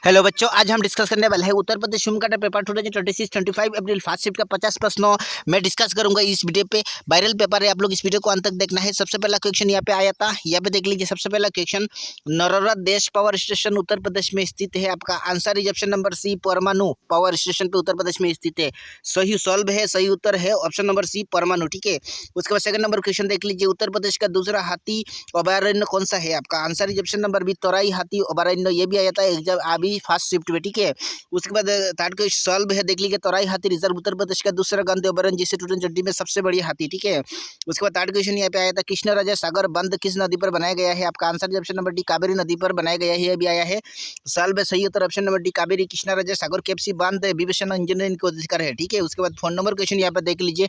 Hello बच्चों, आज हम डिस्कस करने वाले हैं Uttar Pradesh शुमकाटा paper 2026 25 April first shift का 50 प्रश्नों मैं डिस्कस करूंगा इस वीडियो पे। वायरल पेपर है, आप लोग इस वीडियो को अंत तक देखना है। सबसे पहला क्वेश्चन यहाँ पे आया था, यहाँ पे देख लीजिए। सबसे पहला क्वेश्चन, नरोरा देश पावर स्टेशन उत्तर प्रदेश में स्थित है। आपका आंसर है ऑप्शन नंबर सी, परमाणु पावर स्टेशन पे उत्तर प्रदेश में स्थित है। सही सॉल्व है, सही उत्तर है ऑप्शन नंबर सी, परमाणु। ठीक है, उसके बाद सेकंड नंबर क्वेश्चन देख लीजिए। उत्तर प्रदेश का दूसरा हाथी अभयारण्य कौन सा है? आपका आंसर है ऑप्शन नंबर बी, तराई हाथी अभयारण्य। ये भी आया था एग्जाम अभी फर्स्ट शिफ्ट में। ठीक है, उसके बाद थर्ड का सॉल्व है, देख लीजिए। तराई हाथी रिजर्व उत्तर प्रदेश का दूसरा गंधे अभयारण्य, जिसे 2020 में सबसे बड़ी हाथी। ठीक है, उसके बाद थर्ड क्वेश्चन यहाँ पे आया था, कृष्ण राजा सागर बंद किस नदी पर बनाया गया है? आपका आंसर है ऑप्शन नंबर डी, कावेरी नदी पर बनाया गया है। ये भी आया है। सॉल्व है, सही उत्तर option number D, Kaveri Krishna Raja Sagar केपसी बांध विभीषण इंजीनियरिंग को अधिकार है। ठीक है, उसके बाद फोन नंबर क्वेश्चन यहाँ पे देख लीजिए।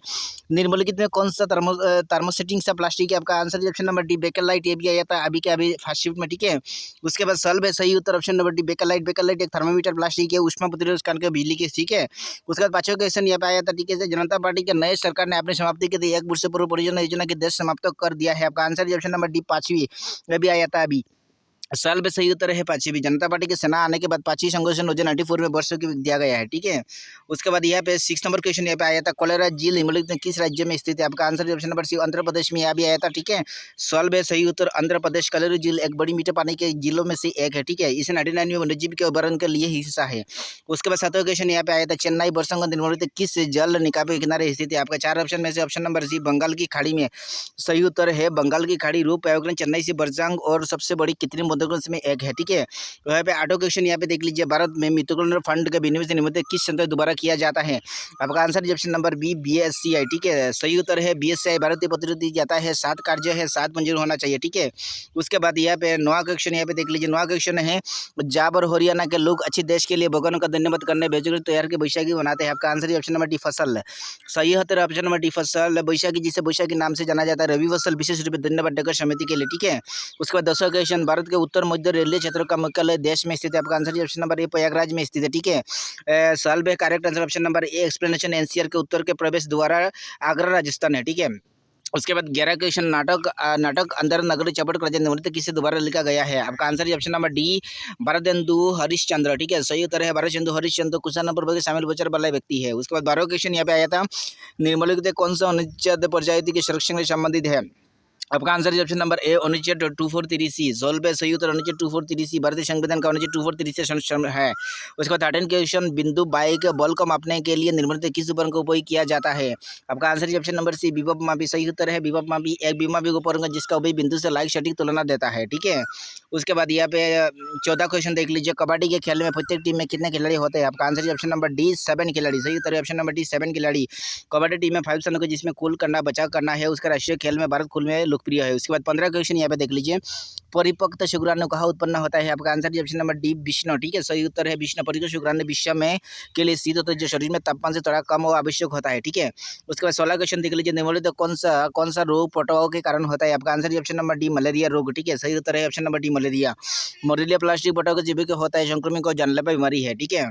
निम्नलिखित में कौन सा थर्मोसेटिंग सा प्लास्टिक है? आपका आंसर है ऑप्शन नंबर डी, बेकेलाइट। ये भी आया था अभी के अभी फर्स्ट शिफ्ट में। ठीक है, उसके बाद सॉल्व है, सही उत्तर option number D, bakelite. Bakelite एक थर्मोमीटर प्लास्टिक है, ऊष्मा प्रतिरोध करके बिजली के। ठीक है, उसके बाद पांचवा क्वेश्चन यहाँ पे आया था। ठीक है, जनता पार्टी के नए सरकार ने अपनी समाप्ति के लिए 1 वर्ष पूर्व परियोजना योजना के देश समाप्त कर दिया है। आपका आंसर है ऑप्शन नंबर डी, पांचवी। ये भी आया था अभी। साल में सही उत्तर है पांचवी। जनता पार्टी के सेना आने के बाद पांचवी संघर्ष 1994 में वर्षों की दिया गया है। ठीक है, उसके बाद यहाँ पे 6 नंबर क्वेश्चन यहाँ पे आया था, कोलेरा झील निम्नलिखित में किस राज्य में स्थित है? आपका answer option number C, Andhra Pradesh में। यहाँ भी आया था। ठीक है, सॉल्व है, सही उत्तर आंध्र प्रदेश। कोलेरा झील एक बड़ी मीठे पानी के जिलों में से एक है। ठीक है, इसे 99 में वन्यजीव के अभ्यारण्य के लिए हिस्सा है। उसके बाद 7वां क्वेश्चन यहाँ पे आया था, चेन्नई बरसंग निम्नलिखित किस जल निकाय के किनारे स्थित है? आपका 4 ऑप्शन में से ऑप्शन नंबर सी, बंगाल की खाड़ी में। सही उत्तर है बंगाल की खाड़ी। रूप आयोजन चेन्नई से बरसांग और सबसे बड़ी कृत्रिम बंदरगाह में एक है। ठीक है, तो यहाँ पे ऑटो क्वेश्चन यहाँ पे देख लीजिए। भारत में म्यूचुअल फंड के विनिवेश निमित्त किस संस्था द्वारा किया जाता है? आपका आंसर ऑप्शन नंबर बी, बीएससीआई। ठीक है, सही उत्तर है बीएससीआई। भारतीय प्रतिनिधि दी जाता है, 7 कार्य है, 7 मंजूर होना चाहिए। ठीक है, उसके बाद यहाँ पे 9वां क्वेश्चन यहाँ पे देख लीजिए। 9वां क्वेश्चन है, पंजाब और हरियाणा के लोग अच्छे देश के लिए भगवान का धन्यवाद करने बेजोड़ तैयार के बैशाखी बनाते हैं। आपका आंसर ऑप्शन नंबर डी, फसल। सही उत्तर ऑप्शन नंबर डी, फसल। बैशाखी जिसे बैशाखी नाम से जाना जाता है, रवि फसल विशेष रूप से धन्यवाद देकर समिति के लिए। ठीक है, उसके बाद 10वां क्वेश्चन, भारत के उत्तर मध्य रेलवे क्षेत्र का मुख्यालय देश में स्थित है। आपका answer option number A, Prayagraj में स्थित है। ठीक है, सॉल्व है, correct answer option number A, explanation NCR के उत्तर के प्रवेश द्वारा आगरा राजस्थान है। ठीक है, उसके बाद 11 क्वेश्चन, नाटक अंदर नगरी चपट कर निवृत्त किससे दोबारा लिखा गया है? आपका answer option number D, Bharatendu Harishchandra. ठीक है, सही उत्तर है भारतेंदु हरिश्चंद्र कुशानपुर के शामिल गोचर वाला व्यक्ति है। उसके बाद 12वां क्वेश्चन यहाँ पे आया था, निम्नलिखित कौन सा अनुच्छेद प्रजाति के संरक्षण से संबंधित है? आपका आंसर ऑप्शन नंबर ए, अनुच्छेद 243C। सॉल्व है, सही उत्तर अनुच्छेद 243C भारतीय संविधान का अनुच्छेद 243 से है। उसके बाद 13 क्वेश्चन, बिंदु बाई के बल को मापने के लिए निम्नलिखित किस उपकरण का उपयोग किया जाता है? आपका आंसर ऑप्शन नंबर सी, विभव मापी। सही उत्तर है विभव मापी एक विमापी उपकरण है जिसका उपयोग बिंदु से लाइक सटीक तुलना देता है। ठीक है, उसके बाद यहाँ पे 14 क्वेश्चन देख लीजिए। कबड्डी के खेल में प्रत्येक टीम में कितने खिलाड़ी होते हैं? आपका आंसर ऑप्शन नंबर डी, 7 खिलाड़ी। सही उत्तर है ऑप्शन नंबर डी, 7 खिलाड़ी। कबड्डी टीम में 5 सैनिक जिसमें कुल करना बचाव करना है। उसका राष्ट्रीय खेल में भारत कुल में लोकप्रिय है। उसके बाद 15 क्वेश्चन यहाँ पे देख लीजिए, परिपक्व शुक्राणु कहाँ उत्पन्न होता है? आपका answer option number D, Vishnu. ठीक है, सही उत्तर है विष्णु। परिपक्व शुक्राणु विश्व में के लिए स्थित होता है, जो शरीर में तापमान से थोड़ा कम और आवश्यक होता है। ठीक है, उसके बाद 16 क्वेश्चन देख लीजिए। निम्नलिखित कौन सा रोग पटुआओं के कारण होता है? आपका answer option number D, malaria रोग। ठीक है, सही उत्तर है option number D, malaria. Malaria plastic पटुआ के जीविका होता है, संक्रमित को जानलेवा बीमारी है। ठीक है,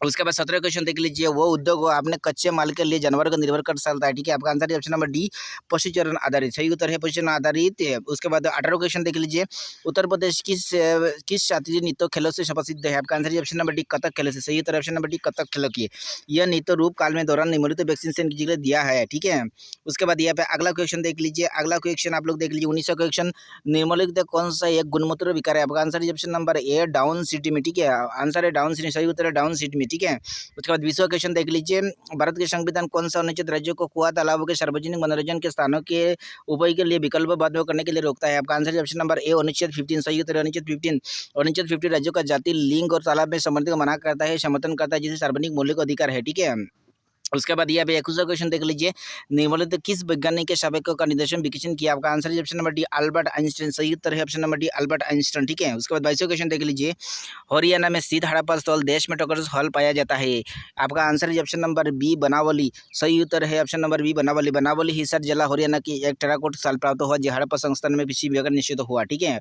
उसके बाद 17 क्वेश्चन देख लीजिए। वो उद्योग आपने कच्चे माल के लिए जानवर को निर्भर कर सकता है। ठीक है, आपका आंसर ऑप्शन नंबर डी, पशुचरण आधारित। सही उत्तर है पशुचरण आधारित। उसके बाद 18 क्वेश्चन देख लीजिए। उत्तर प्रदेश किस शास्त्रीय नृत्य खेलों से प्रसिद्ध है? आपका answer option number D, Kathak खेलों से। सही उत्तर ऑप्शन नंबर डी, कथक खेलों की। यह नृत्य रूप काल में दौरान निम्नलिखित वैक्सीन से दिया है। ठीक है, उसके बाद यहाँ पे अगला क्वेश्चन देख लीजिए। अगला क्वेश्चन आप लोग देख लीजिए 19वां क्वेश्चन, निम्नलिखित कौन सा एक गुणमूत्र विकार है? आपका answer option number A, down syndrome. ठीक है, आंसर है डाउन सिंड्रोम। सही उत्तर है डाउन सिंड्रोम। ठीक है, उसके बाद 20वां क्वेश्चन देख लीजिए। भारत के संविधान कौन सा अनुच्छेद राज्यों को कुआं तालाबों के सार्वजनिक मनोरंजन के स्थानों के उपयोग के लिए विकल्प बाद करने के लिए रोकता है? आपका आंसर ऑप्शन नंबर ए, अनुच्छेद 15। सही उत्तर अनुच्छेद 15। अनुच्छेद 15 राज्यों का जाति, लिंग और तालाब में संबंधित को मना करता है, समर्थन करता है, जिसे सार्वजनिक मौलिक अधिकार है। ठीक है, उसके बाद यहाँ पे 21वां क्वेश्चन देख लीजिए। निम्नलिखित किस वैज्ञानिक के सापेक्ष का निर्देशन विकसित किया? आपका आंसर है option number D, Albert Einstein. सही उत्तर है option number D, Albert Einstein. ठीक है, उसके बाद 22वां क्वेश्चन देख लीजिए। हरियाणा में स्थित हड़प्पा स्थल देश में टॉकर्स हॉल पाया जाता है। आपका आंसर है ऑप्शन नंबर बी, बनावली। सही उत्तर है ऑप्शन नंबर बी, बनावली। बनावली हिसार जिला हरियाणा की एक टेराकोट साल प्राप्त हुआ जो हड़प्पा संस्थान में किसी भी निश्चित हुआ। ठीक है,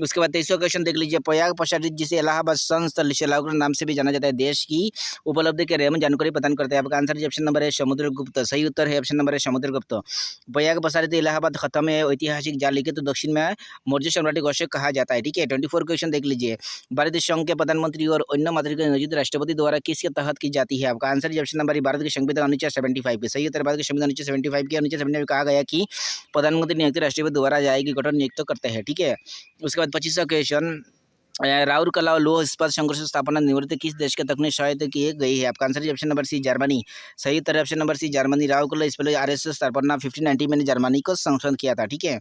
उसके बाद 23वां क्वेश्चन देख लीजिए। प्रयाग प्रसारित जिसे इलाहाबाद संस्थल नाम से भी जाना जाता है, देश की उपलब्धि के बारे में जानकारी प्रदान करता है। आपका आंसर आंसर ऑप्शन नंबर है समुद्रगुप्त। सही उत्तर है ऑप्शन नंबर है समुद्रगुप्त। प्रयाग प्रसारित इलाहाबाद खत्म है ऐतिहासिक जाल लिखे तो दक्षिण में मौर्य सम्राट को अशोक कहा जाता है। ठीक है, 24 क्वेश्चन देख लीजिए। भारतीय संघ के प्रधानमंत्री और अन्य मातृ के नियोजित राष्ट्रपति द्वारा किसके तहत की जाती है? आपका आंसर ऑप्शन नंबर भारत के संविधान अनुच्छेद 75 की। सही उत्तर भारत के संविधान अनुच्छेद 75 के अनुच्छेद 75 में कहा गया कि प्रधानमंत्री नियुक्त राष्ट्रपति द्वारा जाएगी गठन नियुक्त करते हैं। ठीक है, उसके बाद 25वां क्वेश्चन राउरकेला लोह इस्पात संघर्ष स्थापना निवृत्ति किस देश के तकनीक सहायता की गई है? आपका answer option number C Germany. सही उत्तर option number C Germany. Rourkela इस्पात आरएसएस स्थापना 1590 में जर्मनी को संशोधन किया था। ठीक है,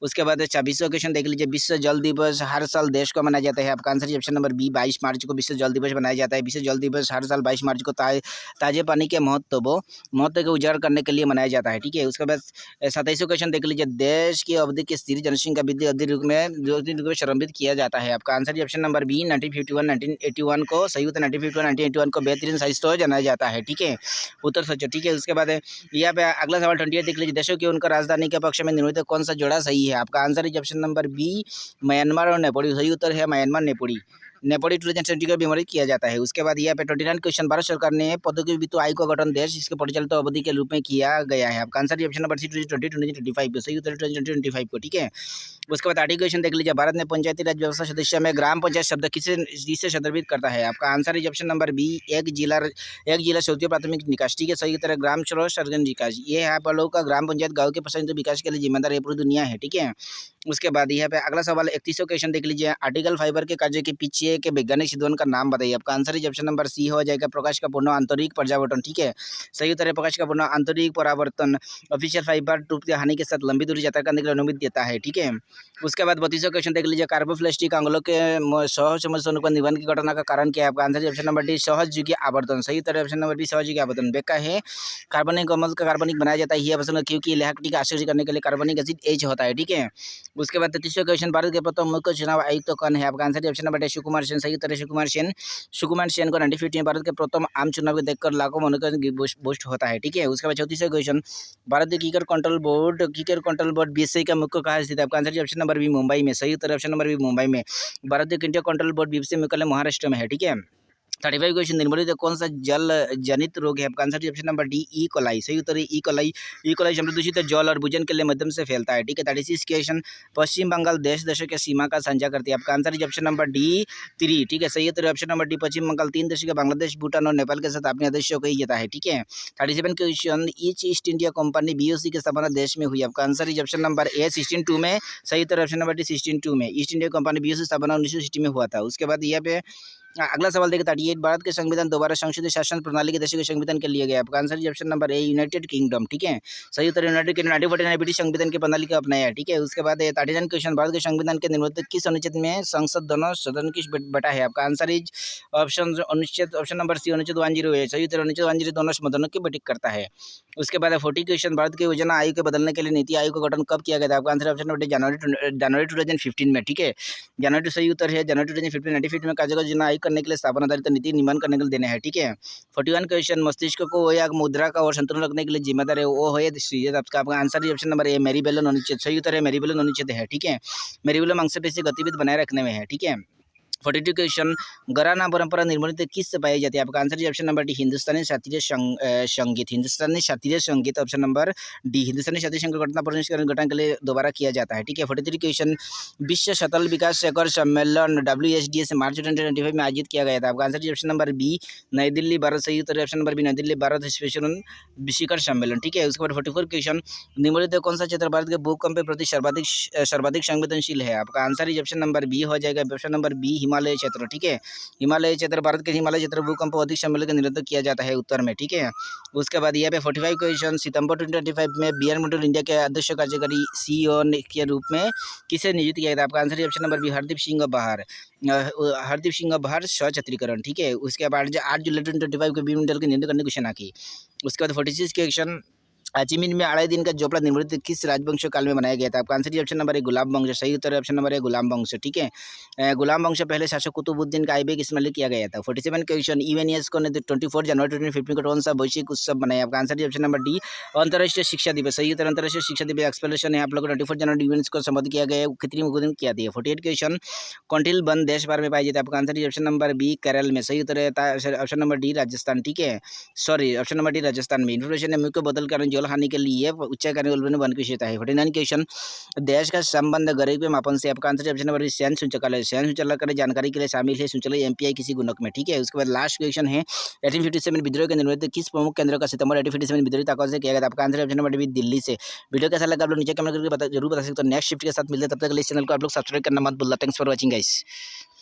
उसके बाद 26वां क्वेश्चन देख लीजिए। विश्व जल दिवस हर साल देश को मनाया जाता है। आपका आंसर ऑप्शन नंबर बी 22 मार्च को विश्व जल दिवस मनाया जाता है। विश्व जल दिवस हर साल 22 मार्च को ताजे पानी के महत्व को उजागर करने के लिए मनाया जाता है। ठीक है, उसके बाद 27वां क्वेश्चन देख लीजिए। देश की अवधि के स्थिर जनसंख्या वृद्धि अवधि रूप में संरक्षित किया जाता है। आपका आंसर ऑप्शन नंबर बी 1951 1981 को। सही उत्तर 1951 1981 को बेहतरीन साहित्य जाना जाता है। ठीक है, उत्तर सच। ठीक है, उसके बाद यहाँ पे अगला सवाल 28 देख लीजिए। देशों की उनका राजधानी के पक्ष में निर्मित कौन सा जोड़ा सही है? आपका आंसर है ऑप्शन नंबर बी म्यांमार और नेपोली। सही उत्तर है म्यांमार नेपोली। नेपोली 2020 को विमोचित किया जाता है। उसके बाद यहाँ पे 29 क्वेश्चन। भारत सरकार ने प्रौद्योगिकी वित्त आयोग का गठन देश इसके परिचालित अवधि के रूप में किया गया है। आपका आंसर ऑप्शन नंबर सी 2020-2025 सही उत्तर 2025 को। ठीक है, उसके बाद 30 क्वेश्चन देख लीजिए। भारत में पंचायती राज व्यवस्था सदस्य में ग्राम पंचायत शब्द किससे संदर्भित करता है? आपका आंसर है ऑप्शन नंबर बी एक जिला क्षेत्रीय प्राथमिक निकास। ठीक है, सही तरह ग्राम स्रोत सर्जन विकास। ये है आप लोगों का ग्राम पंचायत गाँव के प्रशासनिक विकास के लिए जिम्मेदार है पूरी दुनिया है। ठीक है, उसके बाद यहाँ पे अगला सवाल 31वां क्वेश्चन देख लीजिए। आर्टिकल फाइबर के कार्य के पीछे के वैज्ञानिक सिद्धांत का नाम बताइए। आपका आंसर है ऑप्शन नंबर सी हो जाएगा प्रकाश का पूर्ण आंतरिक परावर्तन। ठीक है, सही उत्तर है प्रकाश का पूर्ण आंतरिक परावर्तन ऑफिशियल फाइबर टूट की हानि के साथ लंबी दूरी यात्रा करने के लिए अनुमति देता है। ठीक है, उसके बाद 32वां क्वेश्चन देख लीजिए। कार्बोप्लास्टिक अंगों के सहज पर निबंध की घटना का कारण क्या है? आपका आंसर है ऑप्शन नंबर डी सहज आवर्तन। सही उत्तर है ऑप्शन नंबर बी सहज आवर्तन। बेका है कार्बनिक अम्ल का कार्बनिक बनाया जाता है यह पसंद क्योंकि लहकटी का आश्चर्य करने के लिए कार्बनिक एसिड एच होता है। ठीक है, उसके बाद 33वां क्वेश्चन। भारत के प्रथम मुख्य चुनाव आयुक्त कौन है? आपका answer option number Sukumar Sen. सही उत्तर है सुकुमार सेन। सुकुमार सेन को 1950 में भारत के प्रथम आम चुनाव को देखकर लाखों मनोरंजन बूस्ट होता है। ठीक है, उसके बाद 34वां क्वेश्चन। भारतीय क्रिकेट कंट्रोल बोर्ड बीसीसीआई का मुख्य कहाँ स्थित है? आपका answer option number B Mumbai में। सही उत्तर ऑप्शन नंबर बी मुंबई में। भारतीय क्रिकेट कंट्रोल बोर्ड बीसीसीआई मुख्यालय महाराष्ट्र में है। ठीक है, 35 क्वेश्चन। निम्नलिखित कौन सा जल जनित रोग है? आपका answer option number D E coli. सही उत्तर है ई कोलाई समृद्ध जल और भोजन के लिए माध्यम से फैलता है। ठीक है, 36 क्वेश्चन। पश्चिम बंगाल देशों के सीमा का साझा करती है। आपका आंसर ऑप्शन नंबर डी 3। ठीक है, सही उत्तर ऑप्शन नंबर डी पश्चिम बंगाल 3 देशों के बांग्लादेश भूटान और नेपाल के साथ अपने आदेशों को ही देता है। ठीक है, 37 question. East India company BOC की स्थापना देश में हुई। आपका आंसर ऑप्शन नंबर ए 1602 में। सही उत्तर ऑप्शन नंबर डी 1602 में। ईस्ट इंडिया कंपनी बीओसी स्थापना 1960 में हुआ था। उसके बाद यहाँ पे अगला सवाल देखिए 38। भारत के संविधान दोबारा संसदीय शासन प्रणाली के देशों के संविधान के लिए गया। आपका answer option number A United kingdom. ठीक है, सही उत्तर यूनाइटेड किंगडम 1949 ब्रिटिश संविधान की प्रणाली को अपनाया है। ठीक है, उसके बाद 39 क्वेश्चन। भारत के संविधान के निर्मित किस अनुच्छेद में संसद दोनों सदन की बटा है? आपका आंसर इज ऑप्शन अनुच्छेद ऑप्शन नंबर सी अनुच्छेद 10 है। सही उत्तर अनुच्छेद 10 दोनों सदनों की बैठक करता है। उसके बाद 40 क्वेश्चन। भारत के योजना आयोग को बदलने के लिए नीति आयोग का गठन कब किया गया था? आपका आंसर ऑप्शन नंबर जनवरी 2015 में। ठीक है, जनवरी सही उत्तर है जनवरी 2015 1950 में कार्य योजना आयोग करने के लिए स्थापना आधारित नीति निर्माण करने के लिए देने हैं। ठीक है, 41 क्वेश्चन। मस्तिष्क को या मुद्रा का और संतुलन रखने के लिए जिम्मेदार है वो है आपका आंसर ऑप्शन नंबर ए मेरीबेलन अनुच्छेद। सही उत्तर है मेरीबेलन अनुच्छेद है। ठीक है, मेरीबेलन मांसपेशी गतिविधि बनाए रखने में है। ठीक है, 42 क्वेश्चन। घराना परंपरा निर्मित किससे पाई जाती है? आपका आंसर ऑप्शन नंबर डी हिंदुस्तानी शास्त्रीय संगीत। हिंदुस्तानी शास्त्रीय संगीत ऑप्शन नंबर डी। हिंदुस्तानी शास्त्रीय संगीत घटना गठन के लिए दोबारा किया जाता है। ठीक है, 43 क्वेश्चन। विश्व शतल विकास शिखर सम्मेलन WSDS मार्च 2025 में आयोजित किया गया था। आपका आंसर ऑप्शन नंबर बी नई दिल्ली भारत। सही उत्तर ऑप्शन नंबर बी नई दिल्ली भारत स्पेशल शिखर सम्मेलन। ठीक है, उसके बाद 44 क्वेश्चन। निम्नलिखित कौन सा क्षेत्र भारत के भूकंप के प्रति सर्वाधिक संवेदनशील है? आपका आंसर ऑप्शन नंबर बी हो जाएगा ऑप्शन नंबर बी हिमालय क्षेत्र। ठीक है, हिमालय क्षेत्र भारत के हिमालय क्षेत्र भूकंप अधिक सम्मेलन का नियंत्रण किया जाता है उत्तर में। ठीक है, उसके बाद यहाँ पे 45 क्वेश्चन। सितंबर 2025 में बियर मोटर इंडिया के अध्यक्ष कार्यकारी CEO के रूप में किसे नियुक्त किया गया? आपका answer option number B Hardeep Singh बहार सशक्तिकरण। ठीक है, उसके बाद 8 जुलाई 2025 को बियर मोटर की नियंत्रण करने की घोषणा की। उसके बाद 46 क्वेश्चन। अचीमिन में अढ़ाई दिन का जोपड़ा निर्मित किस राजवंश काल में बनाया गया था? आपका आंसर ऑप्शन नंबर ए गुलाम वंश। सही उत्तर ऑप्शन नंबर ए गुलाम वंश। ठीक है, गुलाम वंश पहले शासक कुतुबुद्दीन का आईबेक इसमाइल किया गया था। 47 क्वेश्चन, यूएनएस्को ने 24 जनवरी 2015 को कौन सा वैश्विक उत्सव बनाया? आपका आंसर ऑप्शन नंबर डी अंतर्राष्ट्रीय शिक्षा दिवस। सही उत्तर अंतर्राष्ट्रीय शिक्षा दिवस एक्सप्लेनेशन है आप लोग 24 जनवरी यूएनएस्को को संबोधित किया गया है, कितनी दिन किया दिया? 48 क्वेश्चन, कौंटिल वन देश भर में पाई जाती है? आपका answer option number B Kerala में। सही उत्तर है ऑप्शन नंबर डी राजस्थान। ठीक है, sorry option number D Rajasthan में। इंफ्लोरेशन ने मुख्य को बदल कर जल हानि के लिए उच्च करने वाले वन की विशेषता है। 49 क्वेश्चन, देश का संबंध गरीब के मापन से? आपका आंसर ऑप्शन नंबर सैन्य सूचकांक। सैन्य सूचकांक जानकारी के लिए शामिल है सूचकांक एमपीआई किसी गुणक में। ठीक है, उसके बाद लास्ट क्वेश्चन है 1857 विद्रोह के निर्मित किस प्रमुख केंद्र का सितंबर 1857 विद्रोही ताकत से किया गया था? आपका answer option number B Delhi से। वीडियो कैसा लगा आप लोग नीचे कमेंट करके जरूर बता सकते हो। नेक्स्ट शिफ्ट के साथ मिलते हैं, तब तक के लिए चैनल को आप लोग सब्सक्राइब करना मत भूलना। Thanks for watching guys.